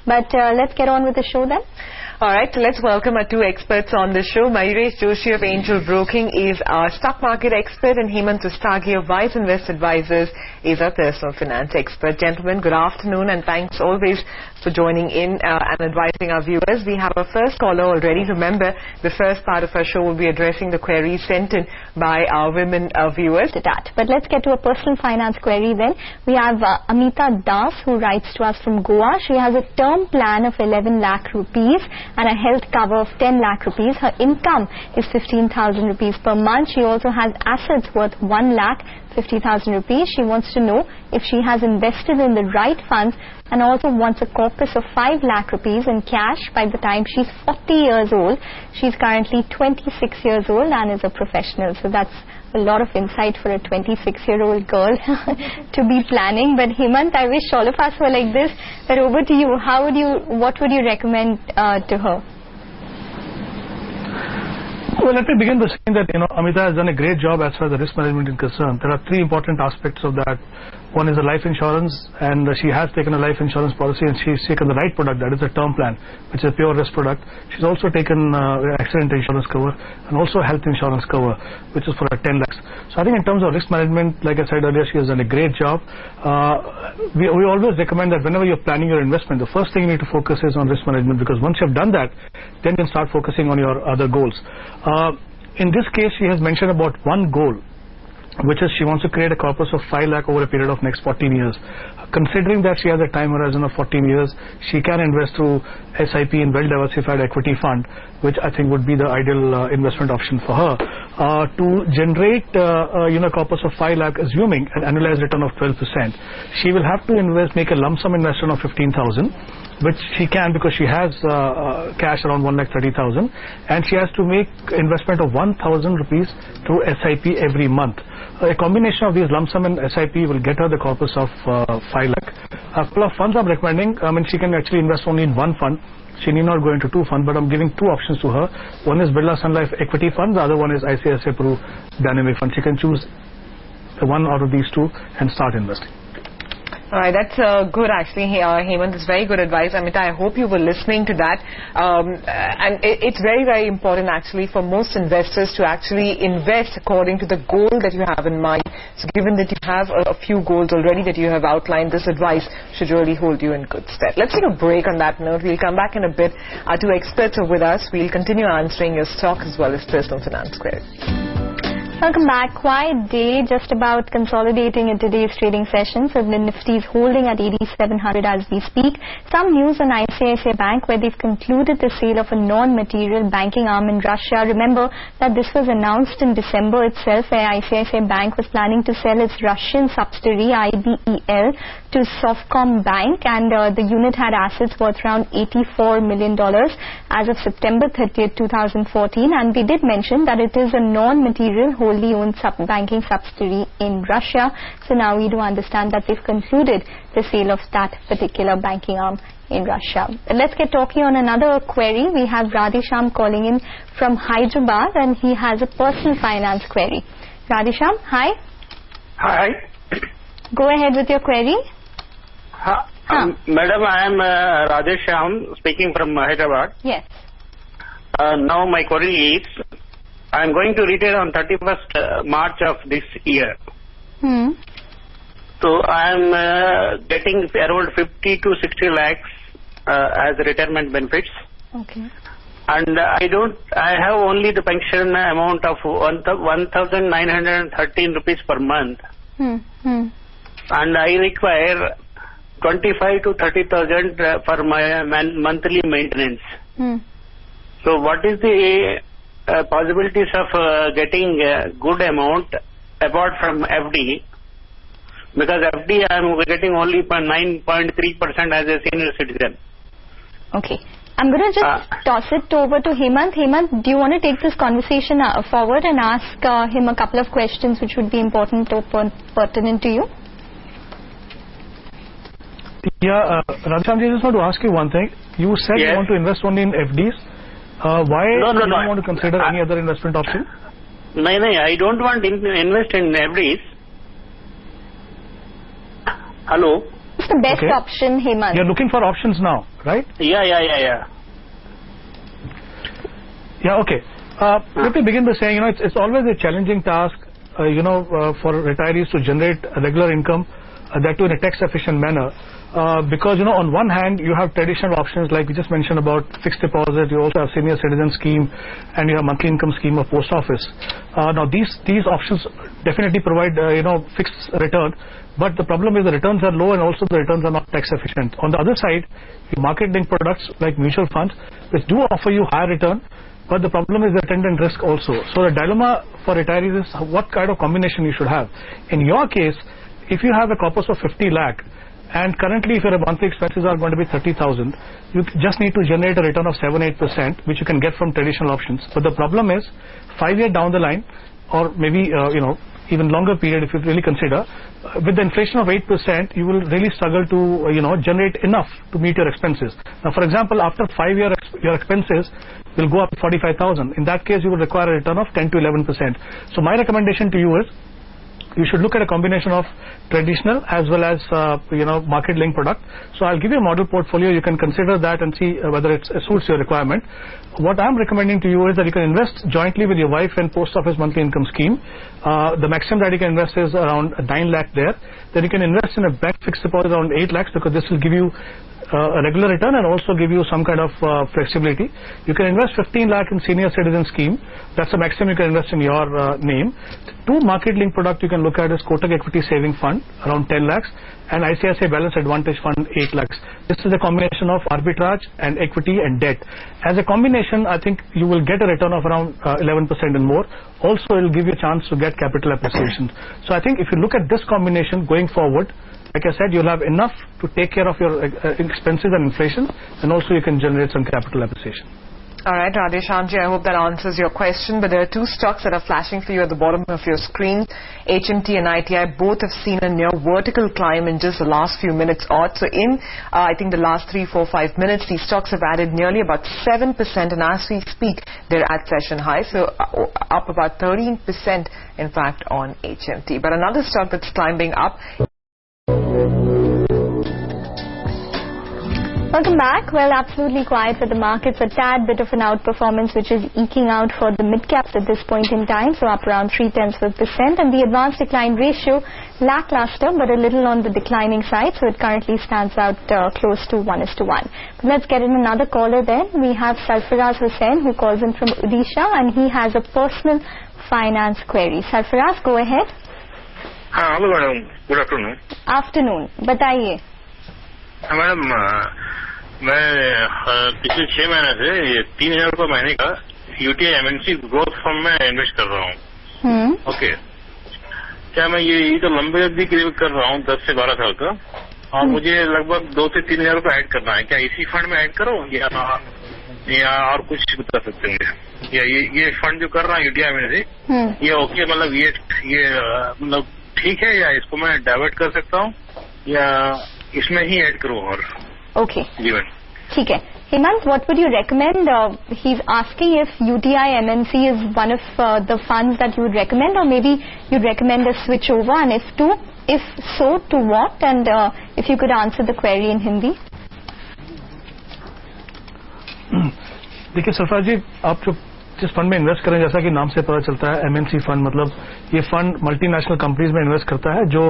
But let's get on with the show then. All right, so let's welcome our two experts on the show. Mayuresh Joshi of Angel Broking is our stock market expert, and Hemant Rustagi of Wiseinvest Advisors is our personal finance expert. Gentlemen, good afternoon, and thanks always for joining in and advising our viewers. We have our first caller already. Remember, the first part of our show will be addressing the queries sent in by our women viewers. But let's get to a personal finance query then. We have Amita Das, who writes to us from Goa. She has a term plan of 11 lakh rupees and a health cover of 10 lakh rupees. Her income is 15,000 rupees per month. She also has assets worth 1,50,000 rupees. She wants to know if she has invested in the right funds, and also wants a corpus of 5 lakh rupees in cash by the time she's 40 years old. She's currently 26 years old and is a professional. So that's a lot of insight for a 26-year-old girl to be planning. But Hemant, I wish all of us were like this. But over to you. What would you recommend to her? Well, let me begin by saying that, Amita has done a great job as far as the risk management is concerned. There are three important aspects of that. One is the life insurance, and she has taken a life insurance policy, and she's taken the right product, that is a term plan, which is a pure risk product. She's also taken accident insurance cover and also health insurance cover, which is for 10 lakhs. So I think in terms of risk management, like I said earlier, she has done a great job. We always recommend that whenever you're planning your investment, the first thing you need to focus is on risk management, because once you've done that, then you can start focusing on your other goals. In this case, she has mentioned about one goal, which is she wants to create a corpus of 5 lakh over a period of next 14 years. Considering that she has a time horizon of 14 years, she can invest through SIP in well-diversified equity fund, which I think would be the ideal investment option for her. To generate a corpus of 5 lakh, assuming an annualized return of 12%, she will have to make a lump sum investment of 15,000, which she can because she has cash around 1,30,000, and she has to make investment of 1,000 rupees through SIP every month. A combination of these lump sum and SIP will get her the corpus of 5 lakh. A couple of funds I'm recommending. She can actually invest only in one fund. She need not go into two funds, but I'm giving two options to her. One is Birla Sun Life Equity Fund, the other one is ICICI Pru Dynamic Fund. She can choose one out of these two and start investing. All right, that's good actually, Hemant. It's very good advice. Amita, I hope you were listening to that. And it's very, very important actually for most investors to actually invest according to the goal that you have in mind. So given that you have a few goals already that you have outlined, this advice should really hold you in good stead. Let's take a break on that note. We'll come back in a bit. Our two experts are with us. We'll continue answering your stock as well as personal finance queries. Welcome back. Quiet day, just about consolidating in today's trading session. So the Nifty is holding at 8,700 as we speak. Some news on ICICI Bank, where they've concluded the sale of a non-material banking arm in Russia. Remember that this was announced in December itself, where ICICI Bank was planning to sell its Russian subsidiary IBEL to Sovcom Bank, and the unit had assets worth around $84 million as of September 30th, 2014. And we did mention that it is a non-material wholly owned banking subsidiary in Russia. So now we do understand that they've concluded the sale of that particular banking arm in Russia. Let's get talking on another query. We have Radhesham calling in from Hyderabad, and he has a personal finance query. Radhesham, hi. Hi. Go ahead with your query. Madam, I am Radhesham speaking from Hyderabad. Yes. Now my query is, I am going to retire on 31st March of this year. So I am getting around 50 to 60 lakhs as retirement benefits. Okay. And I have only the pension amount of 1,913 rupees per month. And I require 25 to 30,000 for my monthly maintenance. So what is the possibilities of getting a good amount apart from FD? Because FD I am getting only 9.3% as a senior citizen. Okay. I'm going to just toss it over to Hemant. Hemant, do you want to take this conversation forward and ask him a couple of questions which would be important or pertinent to you? Yeah, Radhesham, I just want to ask you one thing. You said you want to invest only in FDs. Why do you want to consider any other investment option? No, I don't want to invest in FDs. Hello? What's the best option, Hemant? You're looking for options now, right? Yeah. Yeah, okay. Let me begin by saying, it's always a challenging task, for retirees to generate a regular income, that too in a tax-efficient manner. Because, on one hand, you have traditional options like we just mentioned about fixed deposit, you also have senior citizen scheme, and you have monthly income scheme of post office. Now, these options definitely provide, fixed return, but the problem is the returns are low and also the returns are not tax-efficient. On the other side, market-linked products like mutual funds, which do offer you higher return, but the problem is the attendant risk also. So the dilemma for retirees is what kind of combination you should have. In your case, if you have a corpus of 50 lakh, and currently if your monthly expenses are going to be 30,000, you just need to generate a return of 7-8%, which you can get from traditional options. But the problem is, 5 years down the line, or maybe, even longer period if you really consider, with the inflation of 8%, you will really struggle to, generate enough to meet your expenses. Now, for example, after 5 years, your expenses will go up to 45,000. In that case, you will require a return of 10 to 11%. So my recommendation to you is, you should look at a combination of traditional as well as, market-linked product. So I'll give you a model portfolio. You can consider that and see whether it suits your requirement. What I'm recommending to you is that you can invest jointly with your wife in post office monthly income scheme. The maximum that you can invest is around 9 lakh there. Then you can invest in a bank fixed deposit around 8 lakhs because this will give you a regular return and also give you some kind of flexibility. You can invest 15 lakh in senior citizen scheme. That's the maximum you can invest in your name. Two market-linked product you can look at is Kotak Equity Saving Fund, around 10 lakhs, and ICICI Balance Advantage Fund, 8 lakhs. This is a combination of arbitrage and equity and debt. As a combination, I think you will get a return of around 11% and more. Also, it will give you a chance to get capital appreciation. So I think if you look at this combination going forward, like I said, you'll have enough to take care of your expenses and inflation, and also you can generate some capital appreciation. All right, Radheshamji, I hope that answers your question. But there are two stocks that are flashing for you at the bottom of your screen. HMT and ITI both have seen a near vertical climb in just the last few minutes odd. So in, I think, the last 3, 4, 5 minutes, these stocks have added nearly about 7%. And as we speak, they're at session high. So up about 13%, in fact, on HMT. But another stock that's climbing up. Welcome back. Well, absolutely quiet for the markets. A tad bit of an outperformance which is eking out for the mid-caps at this point in time. So up around 0.3%. And the advanced decline ratio, lackluster but a little on the declining side. So it currently stands out close to 1:1. But let's get in another caller then. We have Sarfaraz Hussain who calls in from Odisha and he has a personal finance query. Sarfaraz, go ahead. Hello madam. Good afternoon. Afternoon. Bataiye. Madam मैं पिछले 6 महीने से 3,000 रुपये महीने का UTI MNC growth fund में invest कर रहा हूँ. ओके. क्या मैं ये तो लंबे अवधि के लिए कर रहा हूँ 10 से 12 साल का, और मुझे लगभग 2 से 3,000 रुपये ऐड करना है. क्या इसी फंड में ऐड करो या और कुछ बता सकते हैं? या ये फंड जो कर रहा हूँ यूटीआई एमएनसी, ये ओके, मतलब ये मतलब ठीक है, या इसको मैं डाइवर्ट कर सकता हूँ या इसमें ही ऐड करूँ? और ओके, जीवन ठीक है. Hemant, what would you recommend? He's asking if UTI MNC is one of the funds that you would recommend, or maybe you'd recommend a switch over, and if so, to what? And if you could answer the query in Hindi. देखिए सरफराज जी, आप जो जिस fund में invest करें, जैसा कि नाम से पता चलता है एमएनसी फंड, मतलब ये फंड मल्टीनेशनल कंपनीज में इन्वेस्ट करता है जो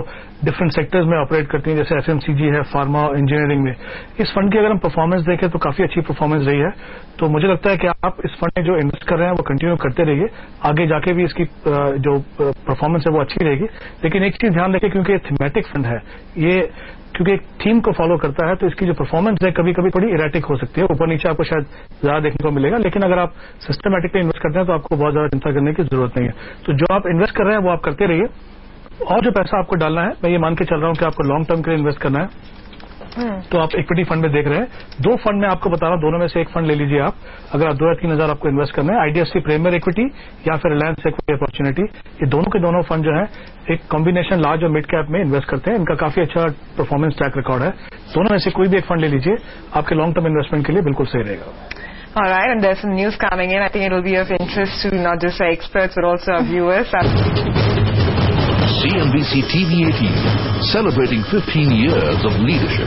डिफरेंट सेक्टर्स में ऑपरेट करती हैं, जैसे एफएमसीजी है, फार्मा, इंजीनियरिंग में. इस फंड की अगर हम परफॉर्मेंस देखें तो काफी अच्छी परफॉर्मेंस रही है. तो मुझे लगता है कि आप इस फंड में जो इन्वेस्ट कर रहे हैं वो कंटिन्यू करते रहिए. आगे जाके भी इसकी जो परफॉर्मेंस है वो अच्छी रहेगी. लेकिन एक चीज ध्यान रखें, क्योंकि ये थीमेटिक फंड है, ये क्योंकि एक थीम को फॉलो करता है, तो इसकी जो परफॉर्मेंस है कभी कभी थोड़ी इरेटिक हो सकती है. ऊपर नीचे आपको शायद ज्यादा देखने को मिलेगा, लेकिन अगर आप सिस्टमैटिकली इन्वेस्ट करते हैं तो आपको बहुत ज्यादा चिंता करने की जरूरत नहीं है. तो जो आप इन्वेस्ट कर रहे हैं वो आप करते रहिए. और जो पैसा आपको डालना है, मैं ये मान के चल रहा हूं कि आपको लॉन्ग टर्म के लिए इन्वेस्ट करना है, तो आप इक्विटी फंड में देख रहे हैं. 2 फंड में आपको बता रहा हूं, दोनों में से एक फंड ले लीजिए आप. अगर आप 2 या 3 हजार आपको इन्वेस्ट करना है, आईडीएफसी प्रीमियर इक्विटी या फिर रिलायंस इक्विटी अपॉर्चुनिटी, ये दोनों के दोनों फंड जो है एक कॉम्बिनेशन लार्ज और मिड कैप में इन्वेस्ट करते हैं. इनका काफी अच्छा परफॉर्मेंस ट्रैक रिकॉर्ड है. दोनों में से कोई भी एक फंड ले लीजिए, आपके लॉन्ग टर्म इन्वेस्टमेंट के लिए बिल्कुल सही रहेगा. All right, and there's some news coming in. I think it will be of interest to not just our experts but also our viewers. Cnbc TV 18, celebrating 15 years of leadership.